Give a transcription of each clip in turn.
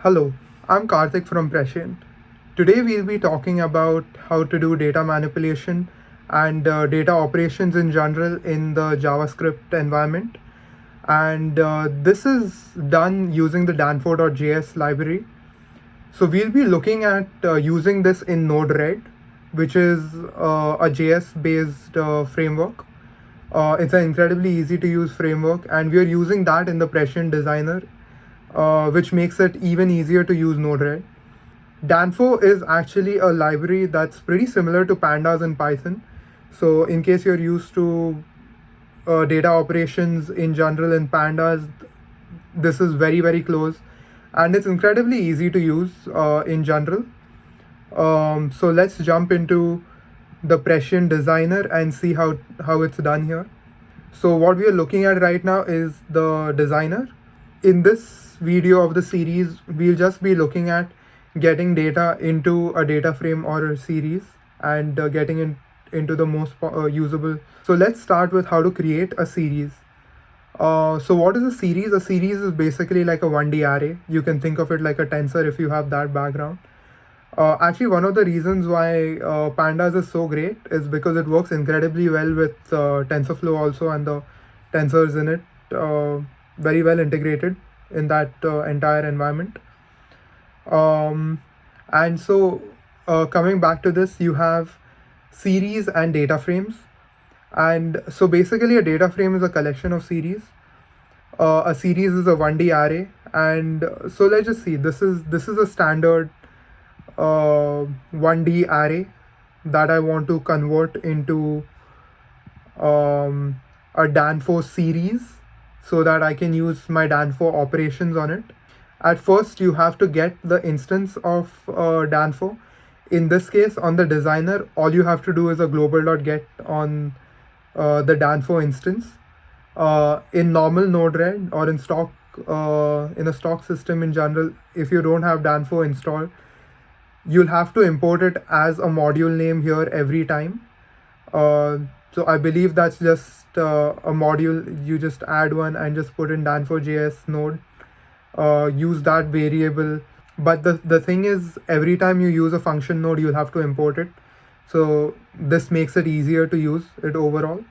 Hello, I'm Karthik from Prescient. Today we'll be talking about how to do data manipulation and data operations in general in the JavaScript environment. And this is done using the Danfo.JS library. So we'll be looking at using this in Node-RED, which is a JS-based framework. It's an incredibly easy to use framework, and we are using that in the Prescient Designer, which makes it even easier to use Node-RED. Danfo is actually a library that's pretty similar to pandas in Python. So in case you're used to data operations in general in pandas, this is very, very close. And it's incredibly easy to use in general. So let's jump into the Prescient Designer and see how it's done here. So what we are looking at right now is the designer. In this video of the series, we'll just be looking at getting data into a data frame or a series and getting into the most usable. So let's start with how to create a series. So what is a series? A series is basically like a 1D array. You can think of it like a tensor if you have that background. Actually, one of the reasons why pandas is so great is because it works incredibly well with TensorFlow also, and the tensors in it very well integrated in that entire environment. And so coming back to this, you have series and data frames. And so basically a data frame is a collection of series. A series is a 1D array. And so let's just see, this is a standard 1D array that I want to convert into a Danfo series so that I can use my Danfo operations on it. At first, you have to get the instance of Danfo. In this case, on the designer, all you have to do is a global.get on the Danfo instance. In normal Node-RED or in stock in a stock system in general, if you don't have Danfo installed, you'll have to import it as a module name here every time. So I believe that's just a module. You just add one and just put in Danfo.JS node. Use that variable. But the thing is, every time you use a function node, you'll have to import it. So this makes it easier to use it overall.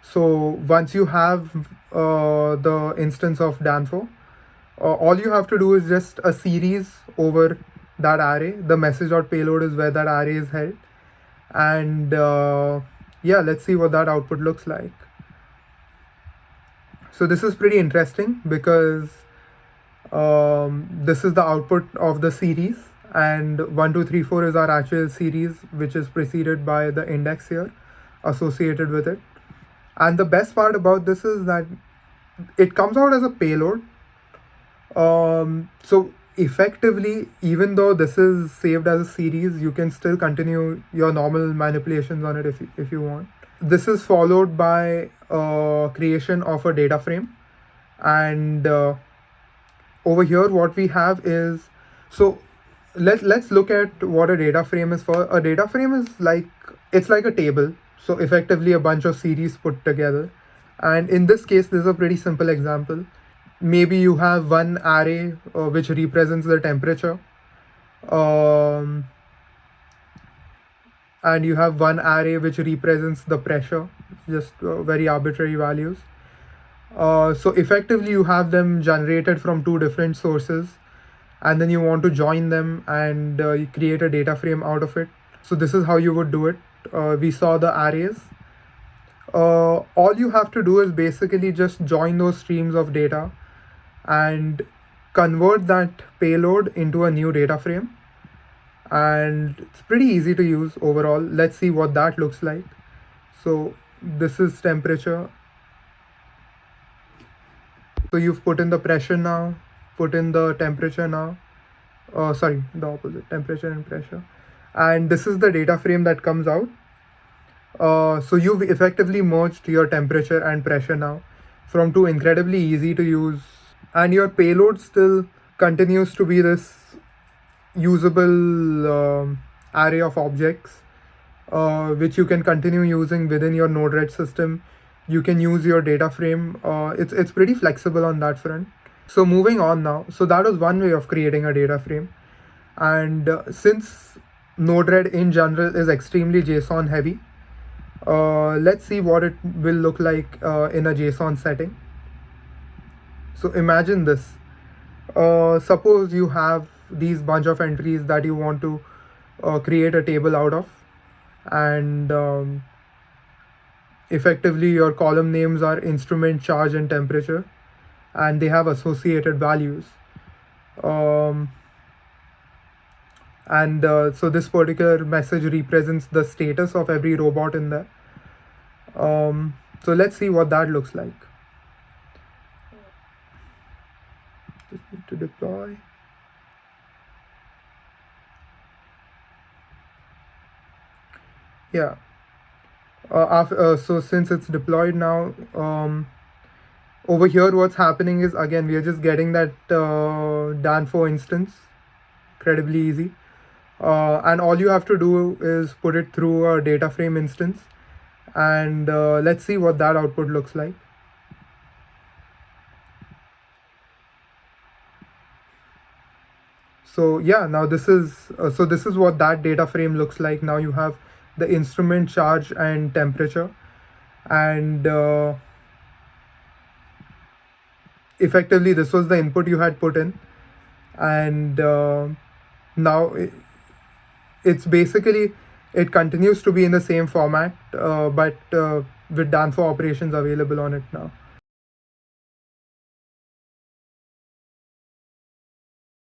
So once you have the instance of Danfo, all you have to do is just a series over that array. The message.payload is where that array is held. And yeah, let's see what that output looks like. So this is pretty interesting because this is the output of the series, and 1, 2, 3, 4 is our actual series, which is preceded by the index here associated with it. And the best part about this is that it comes out as a payload. So effectively, even though this is saved as a series, you can still continue your normal manipulations on it if you want. This is followed by creation of a data frame. And over here, what we have is, so let's look at what a data frame is for. A data frame is it's like a table. So effectively a bunch of series put together. And in this case, this is a pretty simple example. Maybe you have one array which represents the temperature. And you have one array which represents the pressure, just very arbitrary values. So effectively you have them generated from two different sources, and then you want to join them and you create a data frame out of it. So this is how you would do it. We saw the arrays. All you have to do is basically just join those streams of data and convert that payload into a new data frame. And it's pretty easy to use overall. Let's see what that looks like. So this is temperature. So you've put in the pressure now, put in the temperature now. Sorry, the opposite, temperature and pressure. And this is the data frame that comes out. So you've effectively merged your temperature and pressure now from two incredibly easy to use, and your payload still continues to be this usable array of objects which you can continue using within your Node-RED system. You can use your data frame. It's pretty flexible on that front. So moving on now, so that was one way of creating a data frame. And since Node-RED in general is extremely JSON heavy, let's see what it will look like in a JSON setting. So imagine this. Suppose you have these bunch of entries that you want to create a table out of, and effectively your column names are instrument, charge, and temperature, and they have associated values. Um, and so this particular message represents the status of every robot in there. So let's see what that looks like. Just need to deploy. Yeah. So since it's deployed now, over here what's happening is, again, we are just getting that Danfo instance, incredibly easy. And all you have to do is put it through a data frame instance, and let's see what that output looks like. So yeah, now this is what that data frame looks like. Now you have the instrument, charge, and temperature, and effectively this was the input you had put in, and now it's basically, it continues to be in the same format, but with Danfo operations available on it now.